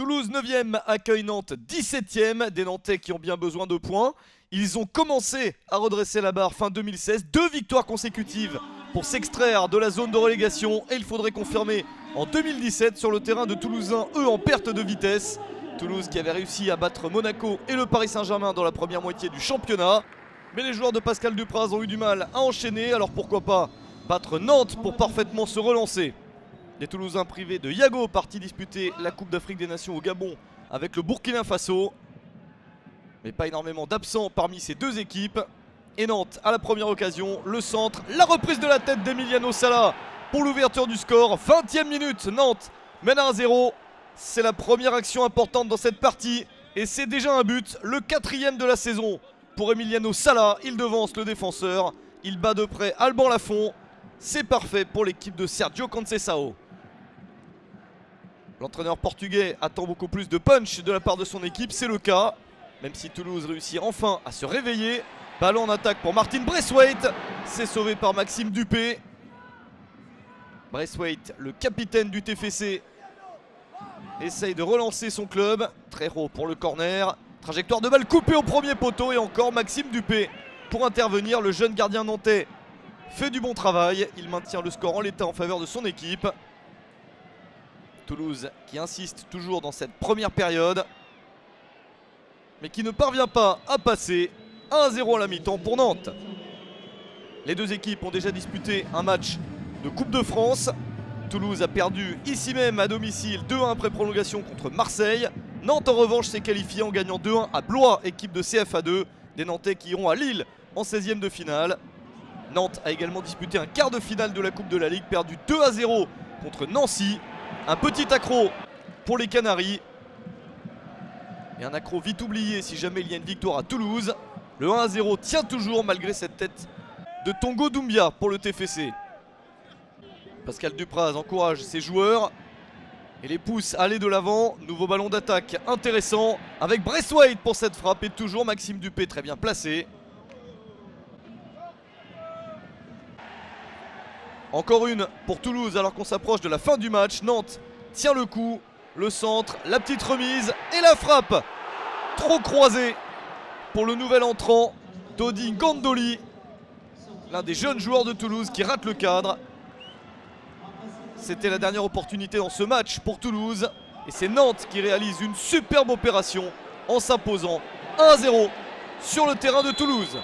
Toulouse 9e accueille Nantes 17e, des Nantais qui ont bien besoin de points. Ils ont commencé à redresser la barre fin 2016, 2 victoires consécutives pour s'extraire de la zone de relégation et il faudrait confirmer en 2017 sur le terrain de Toulousains, eux en perte de vitesse. Toulouse qui avait réussi à battre Monaco et le Paris Saint-Germain dans la première moitié du championnat. Mais les joueurs de Pascal Dupraz ont eu du mal à enchaîner, alors pourquoi pas battre Nantes pour parfaitement se relancer. Les Toulousains privés de Yago, partis disputer la Coupe d'Afrique des Nations au Gabon avec le Burkina Faso. Mais pas énormément d'absents parmi ces deux équipes. Et Nantes à la première occasion, le centre, la reprise de la tête d'Emiliano Sala pour l'ouverture du score. 20e minute, Nantes mène à 1-0. C'est la première action importante dans cette partie. Et c'est déjà un but, le 4e de la saison pour Emiliano Sala. Il devance le défenseur, il bat de près Alban Lafont. C'est parfait pour l'équipe de Sergio Conceição. L'entraîneur portugais attend beaucoup plus de punch de la part de son équipe, c'est le cas. Même si Toulouse réussit enfin à se réveiller. Ballon en attaque pour Martin Braithwaite. C'est sauvé par Maxime Dupé. Braithwaite, le capitaine du TFC, essaye de relancer son club. Très haut pour le corner. Trajectoire de balle coupée au premier poteau. Et encore Maxime Dupé pour intervenir. Le jeune gardien nantais fait du bon travail. Il maintient le score en l'état en faveur de son équipe. Toulouse qui insiste toujours dans cette première période, mais qui ne parvient pas à passer. 1-0 à la mi-temps pour Nantes. Les deux équipes ont déjà disputé un match de Coupe de France. Toulouse a perdu ici même à domicile 2-1 après prolongation contre Marseille. Nantes en revanche s'est qualifié en gagnant 2-1 à Blois, équipe de CFA2. Des Nantais qui iront à Lille en 16e de finale. Nantes a également disputé un quart de finale de la Coupe de la Ligue, perdu 2-0 contre Nancy. Un petit accro pour les Canaries. Et un accro vite oublié si jamais il y a une victoire à Toulouse. Le 1-0 tient toujours malgré cette tête de Tongo Doumbia pour le TFC. Pascal Dupraz encourage ses joueurs et les pousse à aller de l'avant. Nouveau ballon d'attaque intéressant avec Braithwaite pour cette frappe et toujours Maxime Dupé très bien placé. Encore une pour Toulouse alors qu'on s'approche de la fin du match. Nantes tient le coup, le centre, la petite remise et la frappe. Trop croisée pour le nouvel entrant Dodi Ngandoli, l'un des jeunes joueurs de Toulouse qui rate le cadre. C'était la dernière opportunité dans ce match pour Toulouse. Et c'est Nantes qui réalise une superbe opération en s'imposant 1-0 sur le terrain de Toulouse.